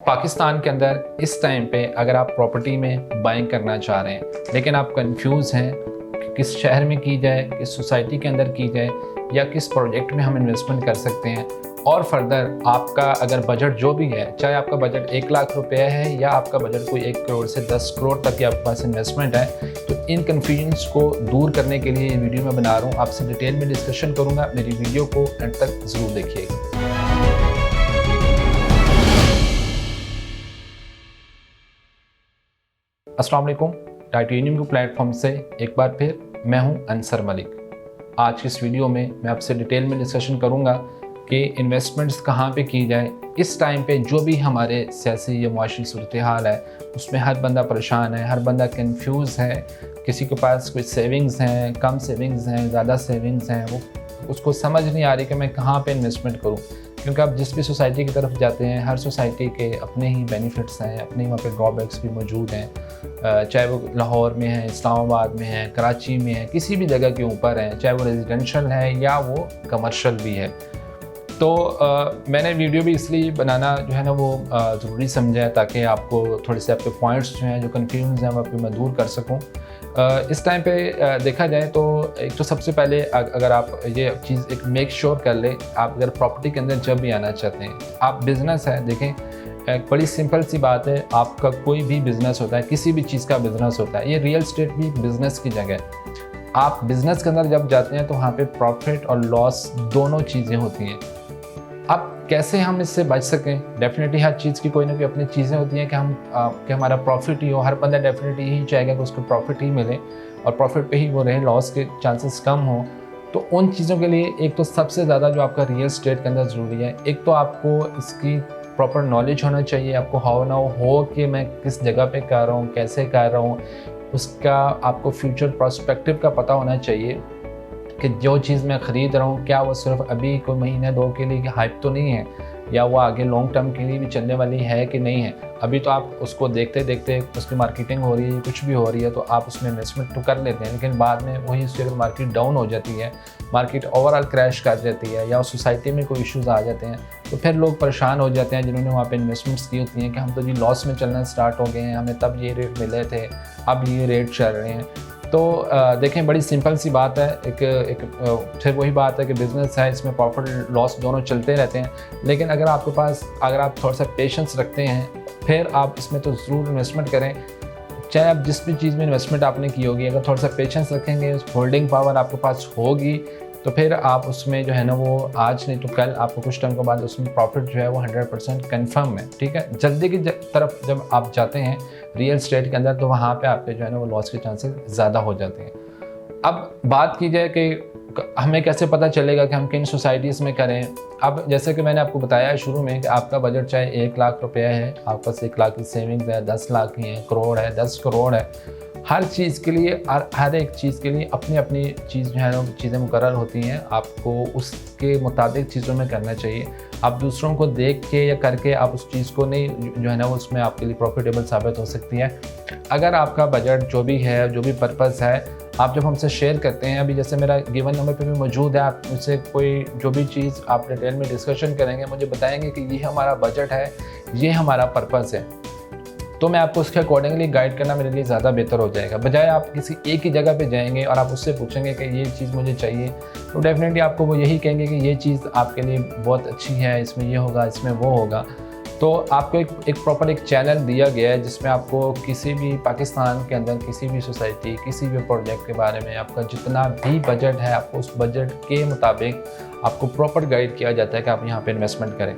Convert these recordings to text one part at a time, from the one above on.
पाकिस्तान के अंदर इस टाइम पे अगर आप प्रॉपर्टी में बाइंग करना चाह रहे हैं लेकिन आप कंफ्यूज हैं कि किस शहर में की जाए, किस सोसाइटी के अंदर की जाए या किस प्रोजेक्ट में हम इन्वेस्टमेंट कर सकते हैं, और फर्दर आपका अगर बजट जो भी है, चाहे आपका बजट 1 लाख रुपए है या आपका बजट कोई 1 करोड़ से 10 करोड़ तक की आपके पास इन्वेस्टमेंट है, तो इन कन्फ्यूजन्स को दूर करने के लिए ये वीडियो मैं बना रहा हूँ। आपसे डिटेल में डिस्कशन करूँगा। मेरी वीडियो को एंड तक ज़रूर देखिएगा। अस्सलाम वालेकुम। टाइटेनियम के प्लेटफॉर्म से एक बार फिर मैं हूं अंसर मलिक। आज की इस वीडियो में मैं आपसे डिटेल में डिस्कशन करूंगा कि इन्वेस्टमेंट्स कहां पे की जाए। इस टाइम पे जो भी हमारे सियासी या मुआशी सूरत हाल है उसमें हर बंदा परेशान है, हर बंदा कंफ्यूज है। किसी के पास कुछ सेविंग्स हैं, कम सेविंग्स हैं, ज़्यादा सेविंग्स हैं, वो उसको समझ नहीं आ रही कि मैं कहाँ पे इन्वेस्टमेंट करूँ। क्योंकि आप जिस भी सोसाइटी की तरफ जाते हैं, हर सोसाइटी के अपने ही बेनिफिट्स हैं, अपने ही वहाँ पे ड्रॉबैक्स भी मौजूद हैं। चाहे वो लाहौर में है, इस्लामाबाद में है, कराची में है, किसी भी जगह के ऊपर है, चाहे वो रेजिडेंशियल है या वो कमर्शियल भी है। तो मैंने वीडियो भी इसलिए बनाना जो है ना वो ज़रूरी समझा है ताकि आपको थोड़े से आपके पॉइंट्स जो हैं, जो कन्फ्यूजन हैं, वो आपको मैं दूर कर सकूँ। इस टाइम पे देखा जाए तो एक तो सबसे पहले अगर आप ये चीज़ एक मेक श्योर कर ले, आप अगर प्रॉपर्टी के अंदर जब भी आना चाहते हैं, आप बिज़नेस है, देखें एक बड़ी सिंपल सी बात है। आपका कोई भी बिज़नेस होता है, किसी भी चीज़ का बिज़नेस होता है, ये रियल एस्टेट भी बिज़नेस की जगह है। आप बिज़नेस के अंदर जब जाते हैं तो वहाँ पे प्रॉफिट और लॉस दोनों चीज़ें होती हैं। अब कैसे हम इससे बच सकें? डेफिनेटली हर चीज़ की कोई ना कोई अपनी चीज़ें होती हैं कि हमारा प्रॉफिट ही हो। हर बंदा डेफिनेटली यही चाहेगा कि उसको प्रॉफिट ही मिले और प्रॉफिट पे ही वो रहे, लॉस के चांसेस कम हो। तो उन चीज़ों के लिए एक तो सबसे ज़्यादा जो आपका रियल एस्टेट के अंदर ज़रूरी है, एक तो आपको इसकी प्रॉपर नॉलेज होना चाहिए। आपको हाउ ना हो कि मैं किस जगह पे कर रहा हूँ, कैसे कर रहा हूँ, उसका आपको फ्यूचर पर्सपेक्टिव का पता होना चाहिए कि जो चीज़ मैं ख़रीद रहा हूँ क्या वो सिर्फ अभी कोई महीने दो के लिए हाइप तो नहीं है, या वो आगे लॉन्ग टर्म के लिए भी चलने वाली है कि नहीं है। अभी तो आप उसको देखते देखते उसकी मार्केटिंग हो रही है, कुछ भी हो रही है, तो आप उसमें इन्वेस्टमेंट तो कर लेते हैं, लेकिन बाद में वही उसकी अगर मार्केट डाउन हो जाती है, मार्केट ओवरऑल क्रैश कर जाती है या उस सोसाइटी में कोई इश्यूज़ आ जाते हैं, तो फिर लोग परेशान हो जाते हैं जिन्होंने वहाँ पे इन्वेस्टमेंट्स की होती हैं कि हम तो जी लॉस में चलना स्टार्ट हो गए हैं, हमें तब ये रेट मिले थे, अब ये रेट चल रहे हैं। तो देखें बड़ी सिंपल सी बात है। फिर वही बात है कि बिज़नेस है, इसमें प्रॉफिट लॉस दोनों चलते रहते हैं, लेकिन अगर आप थोड़ा सा पेशेंस रखते हैं फिर आप इसमें तो ज़रूर इन्वेस्टमेंट करें। चाहे आप जिस भी चीज़ में इन्वेस्टमेंट आपने की होगी, अगर थोड़ा सा पेशेंस रखेंगे, होल्डिंग पावर आपके पास होगी, तो फिर आप उसमें जो है ना वो आज नहीं तो कल आपको कुछ टाइम के बाद उसमें प्रॉफिट जो है वो 100% कन्फर्म है। ठीक है, जल्दी की तरफ जब आप जाते हैं रियल एस्टेट के अंदर तो वहाँ पे आपके जो है ना वो लॉस के चांसेस ज़्यादा हो जाते हैं। अब बात की जाए कि हमें कैसे पता चलेगा कि हम किन सोसाइटीज़ में करें। अब जैसे कि मैंने आपको बताया शुरू में कि आपका बजट चाहे 1 लाख रुपया है, आपके पास 1 लाख की सेविंग्स है, 10 लाख की है, करोड़ है, 10 करोड़ है, हर चीज़ के लिए हर एक चीज़ के लिए अपनी अपनी चीज़ जो है ना चीज़ें मुकर्रर होती हैं। आपको उसके मुताबिक चीज़ों में करना चाहिए। आप दूसरों को देख के या करके आप उस चीज़ को नहीं जो है ना उसमें आपके लिए प्रॉफिटेबल साबित हो सकती है। अगर आपका बजट जो भी है, जो भी पर्पज़ है, आप जब हमसे शेयर करते हैं, अभी जैसे मेरा गिवन नंबर पे भी मौजूद है, आप मुझसे कोई जो भी चीज़ आप डिटेल में डिस्कशन करेंगे, मुझे बताएंगे कि ये हमारा बजट है, ये हमारा पर्पज़ है, तो मैं आपको उसके अकॉर्डिंगली गाइड करना मेरे लिए ज़्यादा बेहतर हो जाएगा। बजाय आप किसी एक ही जगह पे जाएंगे और आप उससे पूछेंगे कि ये चीज़ मुझे चाहिए, तो डेफिनेटली आपको वो यही कहेंगे कि ये चीज़ आपके लिए बहुत अच्छी है, इसमें ये होगा, इसमें वो होगा। तो आपको एक प्रॉपर एक चैनल दिया गया है जिसमें आपको किसी भी पाकिस्तान के अंदर किसी भी सोसाइटी, किसी भी प्रोजेक्ट के बारे में आपका जितना भी बजट है, आपको उस बजट के मुताबिक आपको प्रॉपर गाइड किया जाता है कि आप यहाँ पे इन्वेस्टमेंट करें।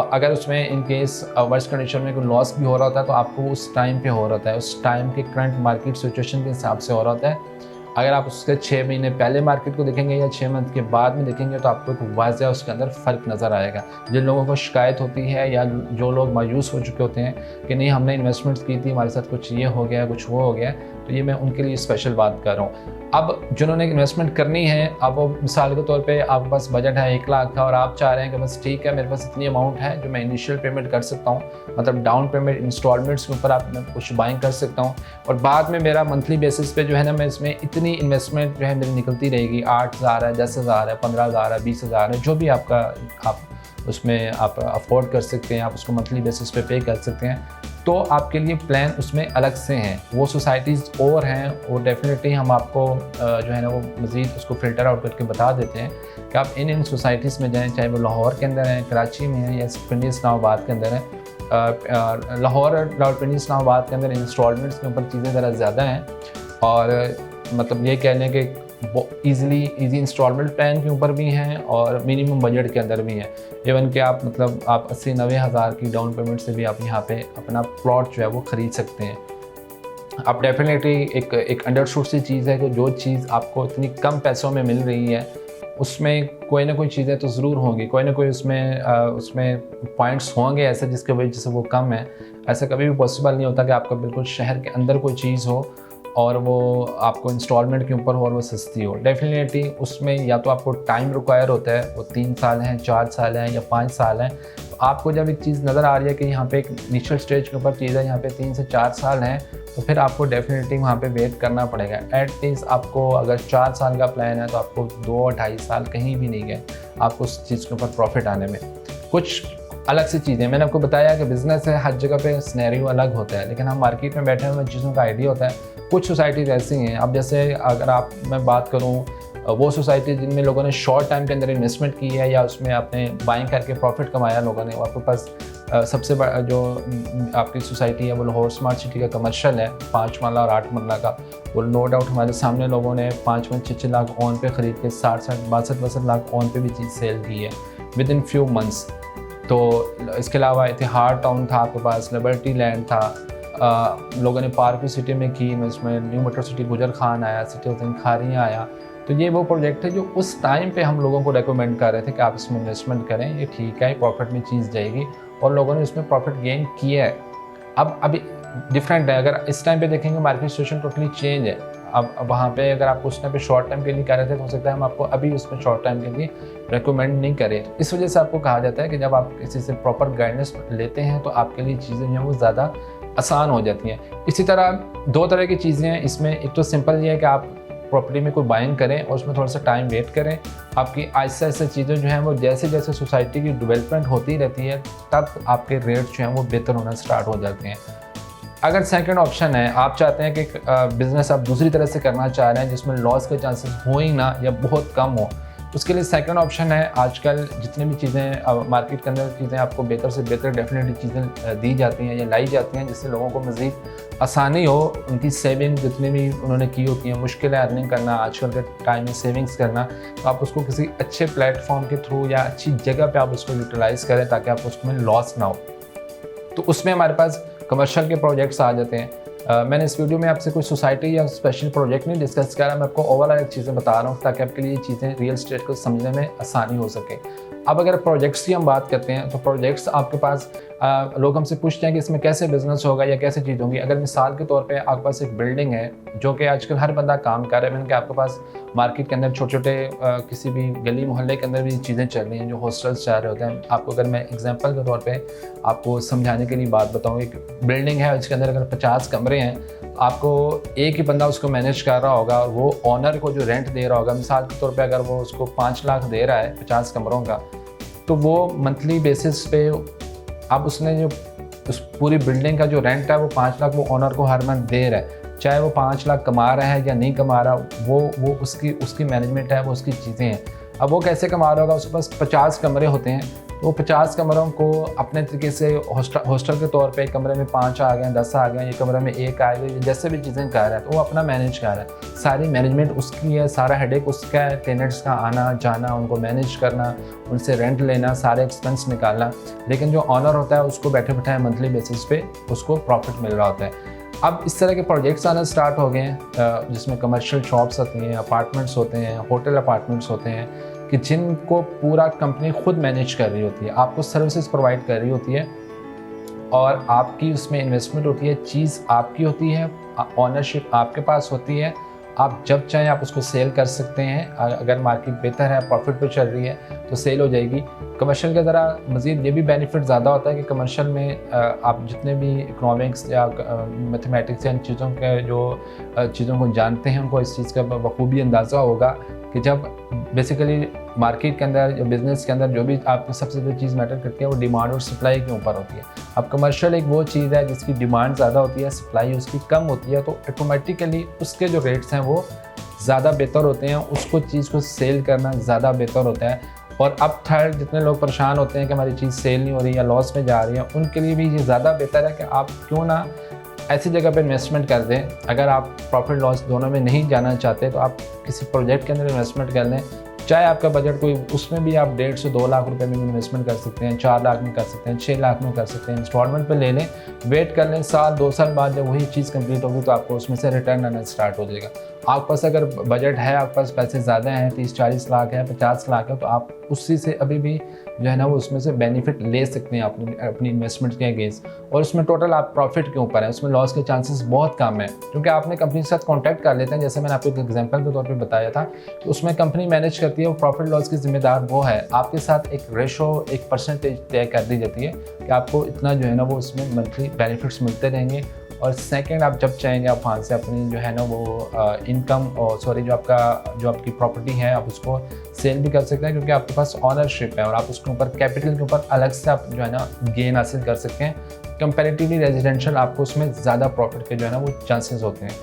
अगर उसमें इन केस वर्स्ट कंडीशन में कोई लॉस भी हो रहा होता है तो आपको उस टाइम पे हो रहा है, उस टाइम के करंट मार्केट सिचुएशन के हिसाब से हो रहा है। अगर आप उसके 6 महीने पहले मार्केट को देखेंगे या 6 मंथ के बाद में देखेंगे तो आपको एक वाज़ह उसके अंदर फ़र्क नज़र आएगा। जिन लोगों को शिकायत होती है या जो लोग मायूस हो चुके होते हैं कि नहीं हमने इन्वेस्टमेंट्स की थी, हमारे साथ कुछ ये हो गया, कुछ वो हो गया, तो ये मैं उनके लिए स्पेशल बात कर रहा हूँ। अब जिन्होंने इन्वेस्टमेंट करनी है, अब वो मिसाल के तौर पे आपके पास बजट है 1 लाख का और आप चाह रहे हैं कि बस ठीक है मेरे पास इतनी अमाउंट है जो मैं इनिशियल पेमेंट कर सकता हूँ, मतलब डाउन पेमेंट इंस्टॉलमेंट्स के ऊपर मैं कुछ बाइंग कर सकता हूँ और बाद में मेरा मंथली बेसिस पे जो है ना मैं इसमें इतनी इन्वेस्टमेंट जो है मेरी निकलती रहेगी, 8,000 है, 10,000 है, 15,000 है, 20,000 है, जो भी आप उसमें आप अफोर्ड कर सकते हैं, आप उसको मंथली बेसिस पे कर सकते हैं, तो आपके लिए प्लान उसमें अलग से हैं। वो सोसाइटीज़ और हैं, वो डेफिनेटली हम आपको जो है ना वो मज़ीद उसको फ़िल्टर आउट करके बता देते हैं कि आप इन सोसाइटीज़ में जाएँ, चाहे वो लाहौर के अंदर हैं, कराची में हैं या पिंडी इस्लामाबाद के अंदर हैं। लाहौर और रावलपिंडी इस्लामाबाद के अंदर इंस्टॉलमेंट्स के ऊपर चीज़ें ज़रा ज़्यादा हैं, और मतलब ये कह लें कि ईज़ी इंस्टॉलमेंट प्लान के ऊपर भी हैं और मिनिमम बजट के अंदर भी हैं। इवन कि आप मतलब आप 80-90 हज़ार की डाउन पेमेंट से भी आप यहाँ पे अपना प्लॉट जो है वो ख़रीद सकते हैं। आप डेफिनेटली एक अंडरस्टूड सी चीज़ है कि जो चीज़ आपको इतनी कम पैसों में मिल रही है उसमें कोई ना कोई चीज़ें तो ज़रूर होंगी, कोई ना कोई उसमें पॉइंट्स होंगे ऐसे जिसकी वजह से वो कम है। ऐसा कभी भी पॉसिबल नहीं होता कि आपका बिल्कुल शहर के अंदर कोई चीज़ हो और वो आपको इंस्टॉलमेंट के ऊपर हो और वो सस्ती हो। डेफिनेटली उसमें या तो आपको टाइम रिक्वायर होता है, वो 3 साल हैं, 4 साल हैं या 5 साल हैं। तो आपको जब एक चीज़ नज़र आ रही है कि यहाँ पे एक इनिशियल स्टेज के ऊपर चीज़ है, यहाँ पे 3 से 4 साल हैं, तो फिर आपको डेफिनेटली वहाँ पे वेट करना पड़ेगा। एटलीस्ट आपको अगर 4 साल का प्लान है तो आपको 2-2.5 साल कहीं भी नहीं गए आपको उस चीज़ के ऊपर प्रॉफिट आने में। कुछ अलग सी चीज़ें मैंने आपको बताया कि बिज़नेस है, हर जगह पे सिनेरियो अलग होता है, लेकिन हम मार्केट में बैठे हुए चीज़ों का आइडिया होता है। कुछ सोसाइटीज़ ऐसी हैं, अब जैसे अगर मैं बात करूँ वो सोसाइटी जिनमें लोगों ने शॉर्ट टाइम के अंदर इन्वेस्टमेंट की है या उसमें आपने बाइंग करके प्रॉफिट कमाया लोगों ने, आपके पास सबसे बड़ा जो आपकी सोसाइटी है वो लाहौर स्मार्ट सिटी का कमर्शियल है, 5 मरला और 8 मरला का। वो नो डाउट हमारे सामने लोगों ने 5-6 लाख ऑन पे ख़रीद के 60-60 62 लाख ऑन पे भी चीज़ सेल की है विद इन फ्यू मंथ्स। तो इसके अलावा इतिहाद टाउन था आपके पास, लिबर्टी लैंड था, लोगों ने पार्क सिटी में की इन्वेस्टमेंट, न्यू मेट्रो सिटी गुजर खान आया, सिटी ऑफ खारियाँ आया। तो ये वो प्रोजेक्ट है जो उस टाइम पे हम लोगों को रेकमेंड कर रहे थे कि आप इसमें इन्वेस्टमेंट करें, ये ठीक है, प्रॉफिट में चीज़ जाएगी, और लोगों ने इसमें प्रॉफिट गेन किया है। अब अभी डिफरेंट है, अगर इस टाइम पे देखेंगे मार्केट सिचुएशन टोटली चेंज है। अब वहाँ पे अगर आप उस टाइम पे शॉर्ट टाइम के लिए कर रहे थे तो हो सकता है हम आपको अभी उसमें शॉर्ट टाइम के लिए रेकमेंड नहीं करें। इस वजह से आपको कहा जाता है कि जब आप किसी से प्रॉपर गाइडेंस लेते हैं तो आपके लिए चीज़ें जो हैं वो ज़्यादा आसान हो जाती हैं। इसी तरह 2 तरह की चीज़ें हैं इसमें, एक तो सिंपल ये है कि आप प्रॉपर्टी में कोई बाइंग करें और उसमें थोड़ा सा टाइम वेट करें। आपकी आहिस्ता आहिस्ता चीज़ें जो हैं वो जैसे जैसे सोसाइटी की डेवलपमेंट होती रहती है तब आपके रेट जो हैं वो बेहतर होना स्टार्ट हो जाते हैं। अगर सेकंड ऑप्शन है, आप चाहते हैं कि बिज़नेस आप दूसरी तरह से करना चाह रहे हैं जिसमें लॉस के चांसेस हो ही ना या बहुत कम हो, उसके लिए सेकंड ऑप्शन है, आजकल जितनी भी चीज़ें मार्केट के अंदर चीज़ें आपको बेहतर से बेहतर डेफिनेटली चीज़ें दी जाती हैं या लाई जाती हैं जिससे लोगों को मज़ीद आसानी हो, उनकी सेविंग जितनी भी उन्होंने की होती है, मुश्किल है अर्निंग करना आजकल के टाइम में सेविंग्स करना, तो आप उसको किसी अच्छे प्लेटफॉर्म के थ्रू या अच्छी जगह पर आप उसको यूटिलाइज़ करें ताकि आपको उसमें लॉस ना हो। तो उसमें हमारे पास कमर्शियल के प्रोजेक्ट्स आ जाते हैं। मैंने इस वीडियो में आपसे कोई सोसाइटी या स्पेशल प्रोजेक्ट नहीं डिस्कस करा, मैं आपको ओवरऑल चीज़ें बता रहा हूँ ताकि आपके लिए ये चीज़ें रियल एस्टेट को समझने में आसानी हो सके। अब अगर प्रोजेक्ट्स की हम बात करते हैं तो प्रोजेक्ट्स आपके पास लोग हमसे पूछते हैं कि इसमें कैसे बिजनेस होगा या कैसे चीज़ होगी। अगर मिसाल के तौर पे आपके पास एक बिल्डिंग है जो कि आजकल हर बंदा काम कर रहा है, मैंने कि आपके पास मार्केट के अंदर छोटे छोटे किसी भी गली मोहल्ले के अंदर भी चीज़ें चल रही हैं जो हॉस्टल्स चाह रहे होते हैं। आपको अगर मैं एग्जांपल के तौर पे आपको समझाने के लिए बात बताऊँ, एक बिल्डिंग है उसके अंदर अगर 50 कमरे हैं, आपको एक ही बंदा उसको मैनेज कर रहा होगा और वो ऑनर को जो रेंट दे रहा होगा, मिसाल के तौर पे अगर वो उसको 5 लाख दे रहा है 50 कमरों का, तो वो मंथली बेसिस पे अब उसने जो उस पूरी बिल्डिंग का जो रेंट है वो 5 लाख वो ऑनर को हर मंथ दे रहा है। चाहे वो 5 लाख कमा रहा है या नहीं कमा रहा, वो उसकी मैनेजमेंट है, वो उसकी चीज़ें हैं। अब वो कैसे कमा रहा होगा, उसके पास 50 कमरे होते हैं, तो 50 कमरों को अपने तरीके से हॉस्टल के तौर पे एक कमरे में 5 आ गए, 10 आ गए, एक कमरे में 1 आ गए, जैसे भी चीज़ें कर रहा है तो वो अपना मैनेज कर रहा है। सारी मैनेजमेंट उसकी है, सारा हेडेक उसका है, टेनेंट्स का आना जाना, उनको मैनेज करना, उनसे रेंट लेना, सारे एक्सपेंस निकालना। लेकिन जो ऑनर होता है उसको बैठे बैठाए मंथली बेसिस पे उसको प्रॉफिट मिल रहा होता है। अब इस तरह के प्रोजेक्ट्स आना स्टार्ट हो गए हैं जिसमें कमर्शियल शॉप्स होती हैं, अपार्टमेंट्स होते हैं, होटल अपार्टमेंट्स होते हैं कि जिनको पूरा कंपनी खुद मैनेज कर रही होती है, आपको सर्विसेज प्रोवाइड कर रही होती है और आपकी उसमें इन्वेस्टमेंट होती है, चीज़ आपकी होती है, ऑनरशिप आपके पास होती है। आप जब चाहें आप उसको सेल कर सकते हैं। अगर मार्केट बेहतर है, प्रॉफिट पे चल रही है, तो सेल हो जाएगी। कमर्शियल का ज़रा मज़ीद ये भी बेनिफिट ज़्यादा होता है कि कमर्शियल में आप जितने भी इकोनॉमिक्स या मैथमेटिक्स या इन चीज़ों के जो चीज़ों को जानते हैं उनको इस चीज़ का बखूबी अंदाज़ा होगा कि जब बेसिकली मार्केट के अंदर या बिज़नेस के अंदर जो भी आपको सबसे ज़्यादा चीज़ मैटर करती है वो डिमांड और सप्लाई के ऊपर होती है। अब कमर्शियल एक वो चीज़ है जिसकी डिमांड ज़्यादा होती है, सप्लाई उसकी कम होती है, तो ऑटोमेटिकली उसके जो रेट्स हैं वो ज़्यादा बेहतर होते हैं, उसको चीज़ को सेल करना ज़्यादा बेहतर होता है। और अब थर्ड, जितने लोग परेशान होते हैं कि हमारी चीज़ सेल नहीं हो रही या लॉस में जा रही है, उनके लिए भी ये ज़्यादा बेहतर है कि आप क्यों ना ऐसी जगह पे इन्वेस्टमेंट कर दें। अगर आप प्रॉफिट लॉस दोनों में नहीं जाना चाहते तो आप किसी प्रोजेक्ट के अंदर इन्वेस्टमेंट कर लें, चाहे आपका बजट कोई, उसमें भी आप 1.5 से 2 लाख रुपए में इन्वेस्टमेंट कर सकते हैं, 4 लाख में कर सकते हैं, 6 लाख में कर सकते हैं, इंस्टॉलमेंट पे ले लें, वेट कर लें, साल 2 साल बाद जब वही चीज़ कंप्लीट होगी तो आपको उसमें से रिटर्न आना स्टार्ट हो जाएगा। आपके पास अगर बजट है, आपके पास पैसे ज़्यादा हैं, 30-40 लाख है, 50 लाख है, तो आप उसी से अभी भी जो है ना वो उसमें से बेनिफिट ले सकते हैं अपनी इन्वेस्टमेंट के अगेंस्ट। और उसमें टोटल आप प्रॉफिट के ऊपर है, उसमें लॉस के चांसेस बहुत कम है, क्योंकि आपने कंपनी के साथ कॉन्टैक्ट कर लेते हैं। जैसे मैंने आपको एक एग्जांपल के तौर पे बताया था, तो उसमें कंपनी मैनेज करती है, वो प्रॉफिट लॉस की जिम्मेदार वो है। आपके साथ एक रेशो, एक परसेंटेज तय कर दी जाती है कि आपको इतना जो है ना वो उसमें मंथली बेनिफिट्स मिलते रहेंगे। और सेकंड, आप जब चाहेंगे आप वहाँ से अपनी जो है ना वो इनकम और जो आपकी प्रॉपर्टी है आप उसको सेल भी कर सकते हैं, क्योंकि आपके पास ऑनरशिप है और आप उसके ऊपर कैपिटल के ऊपर अलग से आप जो है ना गेन हासिल कर सकते हैं। कंपैरेटिवली रेजिडेंशियल आपको उसमें ज़्यादा प्रॉफिट के जो है ना वो चांसेस होते हैं।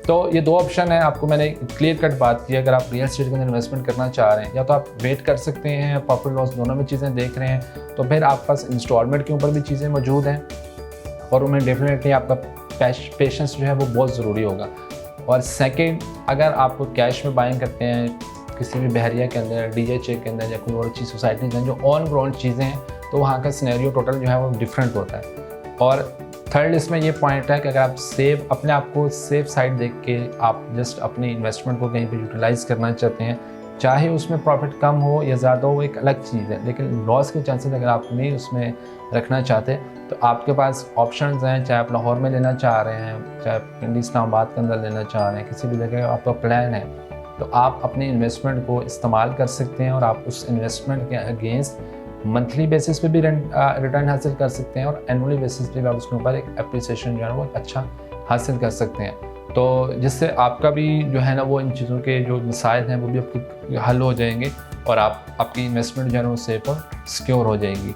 तो ये 2 ऑप्शन है, आपको मैंने क्लियर कट बात की। अगर आप रियल एस्टेट के अंदर इन्वेस्टमेंट करना चाह रहे हैं, या तो आप वेट कर सकते हैं, प्रॉफिट लॉस दोनों में चीज़ें देख रहे हैं, तो फिर आपके पास इंस्टॉलमेंट के ऊपर भी चीज़ें मौजूद हैं और उनमें डेफिनेटली आपका पेशेंस जो है वो बहुत ज़रूरी होगा। और सेकंड, अगर आप कैश में बाइंग करते हैं किसी भी बहरिया के अंदर, डीएचए के अंदर या कोई और चीज़ सोसाइटी के अंदर जो ऑन ग्राउंड चीज़ें हैं, तो वहाँ का सिनेरियो टोटल जो है वो डिफरेंट होता है। और थर्ड, इसमें ये पॉइंट है कि अगर आप अपने आप को सेफ साइड देख के आप जस्ट अपने इन्वेस्टमेंट को कहीं पर यूटिलाइज़ करना चाहते हैं, चाहे उसमें प्रॉफिट कम हो या ज़्यादा हो, वो एक अलग चीज़ है, लेकिन लॉस के चांसेस अगर आप नहीं उसमें रखना चाहते तो आपके पास ऑप्शंस हैं। चाहे आप लाहौर में लेना चाह रहे हैं, चाहे पिंडी इस्लामाबाद के अंदर लेना चाह रहे हैं, किसी भी जगह आपका प्लान है, तो आप अपने इन्वेस्टमेंट को इस्तेमाल कर सकते हैं और आप उस इन्वेस्टमेंट के अगेंस्ट मंथली बेसिस पे भी रिटर्न हासिल कर सकते हैं और एनुअली बेसिस पे भी आप उसके ऊपर एक अप्रिसिएशन जो है वो अच्छा हासिल कर सकते हैं। तो जिससे आपका भी जो है ना वो इन चीज़ों के जो मसाइल हैं वो भी आपके हल हो जाएंगे और आपकी इन्वेस्टमेंट जो है वो सेफ और सिक्योर हो जाएगी।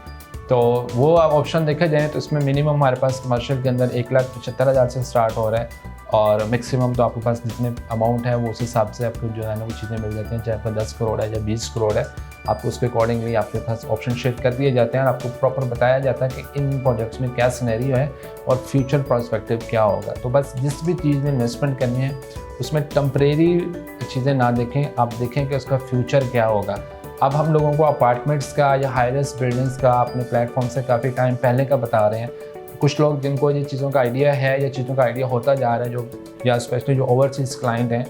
तो वो आप ऑप्शन देखा जाए तो इसमें मिनिमम हमारे पास कमर्शियल के अंदर 1,75,000 से स्टार्ट हो रहा है और मैक्सिमम तो आपके पास जितने अमाउंट है वो उस हिसाब से आपको जो है ना वो चीज़ें मिल जाती हैं। चाहे आपका 10 करोड़ है या 20 करोड़ है, आपको उसके अकॉर्डिंगली आपके पास ऑप्शन शेड कर दिए जाते हैं और आपको प्रॉपर बताया जाता है कि इन प्रोजेक्ट्स में क्या सिनेरियो है और फ्यूचर पर्सपेक्टिव क्या होगा। तो बस जिस भी चीज़ में इन्वेस्टमेंट करनी है उसमें टेम्परेरी चीज़ें ना देखें, आप देखें कि उसका फ्यूचर क्या होगा। अब हम लोगों को अपार्टमेंट्स का या हाईराइज बिल्डिंग्स का अपने प्लेटफॉर्म से काफ़ी टाइम पहले का बता रहे हैं। कुछ लोग जिनको ये चीज़ों का आइडिया है या चीज़ों का आइडिया होता जा रहा है, जो या स्पेशली जो ओवरसीज़ क्लाइंट हैं,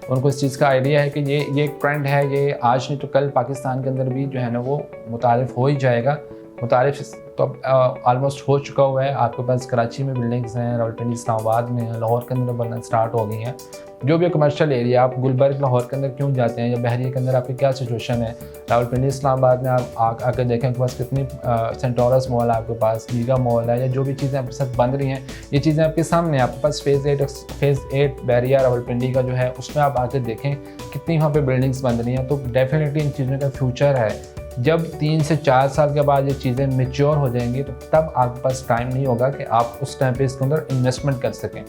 उनको इस चीज़ का आइडिया है कि ये एक ट्रेंड है, ये आज नहीं तो कल पाकिस्तान के अंदर भी जो है ना वो मुतारिफ हो ही जाएगा। मुतारिफ तो अब ऑलमोस्ट हो चुका हुआ है। आपके पास कराची में बिल्डिंग्स हैं, रावलपिंडी इस्लामाबाद में हैं, लाहौर के अंदर बनना स्टार्ट हो गई हैं। जो भी कमर्शियल एरिया, आप गुलबर्ग लाहौर के अंदर क्यों जाते हैं या बहरिया के अंदर आपकी क्या सिचुएशन है, रावलपिंडी इस्लामाबाद में आप आकर देखें आपके पास कितनी सेंटोरस मॉल है, आपके पास गीगा मॉल है, या जो भी चीज़ें आपके साथ बन रही हैं ये चीज़ें आपके सामने। आपके पास फेज़ 8 बहरिया रावलपिंडी का जो है उसमें आप आकर देखें कितनी वहाँ पर बिल्डिंग्स बन रही हैं। तो डेफिनेटली इन चीज़ों का फ्यूचर है। जब 3 से 4 साल के बाद ये चीज़ें मैच्योर हो जाएंगी तो तब आपके पास टाइम नहीं होगा कि आप उस टाइम पे इसके अंदर इन्वेस्टमेंट कर सकें।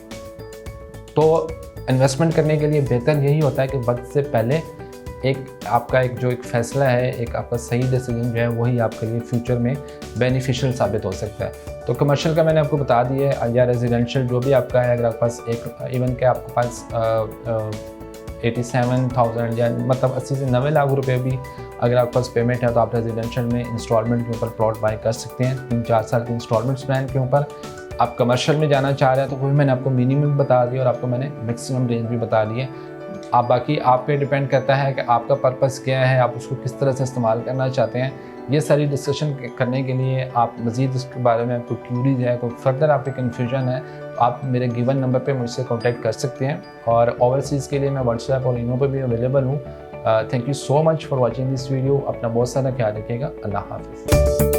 तो इन्वेस्टमेंट करने के लिए बेहतर यही होता है कि वक्त से पहले एक फ़ैसला है, एक आपका सही डिसीजन जो है वही आपके लिए फ्यूचर में बेनिफिशियल साबित हो सकता है। तो कमर्शियल का मैंने आपको बता दिया है, या रेजिडेंशियल जो भी आपका है, अगर आपके पास एक इवन के आपके पास 87,000 या मतलब 80 से 90 लाख रुपए भी अगर आपके पास पेमेंट है तो आप रेजिडेंशियल में इंस्टॉलमेंट के ऊपर प्लॉट बाय कर सकते हैं 3-4 साल के इंस्टॉलमेंट्स प्लान के ऊपर। आप कमर्शियल में जाना चाह रहे हैं तो वो भी मैंने आपको मिनिमम बता दिया और आपको मैंने मैक्सिमम रेंज भी बता दी है। आप बाकी आप पे डिपेंड करता है कि आपका पर्पस क्या है, आप उसको किस तरह से इस्तेमाल करना चाहते हैं। ये सारी डिस्कशन करने के लिए आप मज़ीद इसके बारे में कोई क्यूरीज है, कोई फर्दर आपकी कन्फ्यूजन है, आप मेरे गिवन नंबर पे मुझसे कांटेक्ट कर सकते हैं। और ओवरसीज़ के लिए मैं व्हाट्सएप और इनो पे भी अवेलेबल हूँ। Thank you so much for watching this video. अपना बहुत सारा ख्याल रखिएगा। अल्लाह हाफिज़।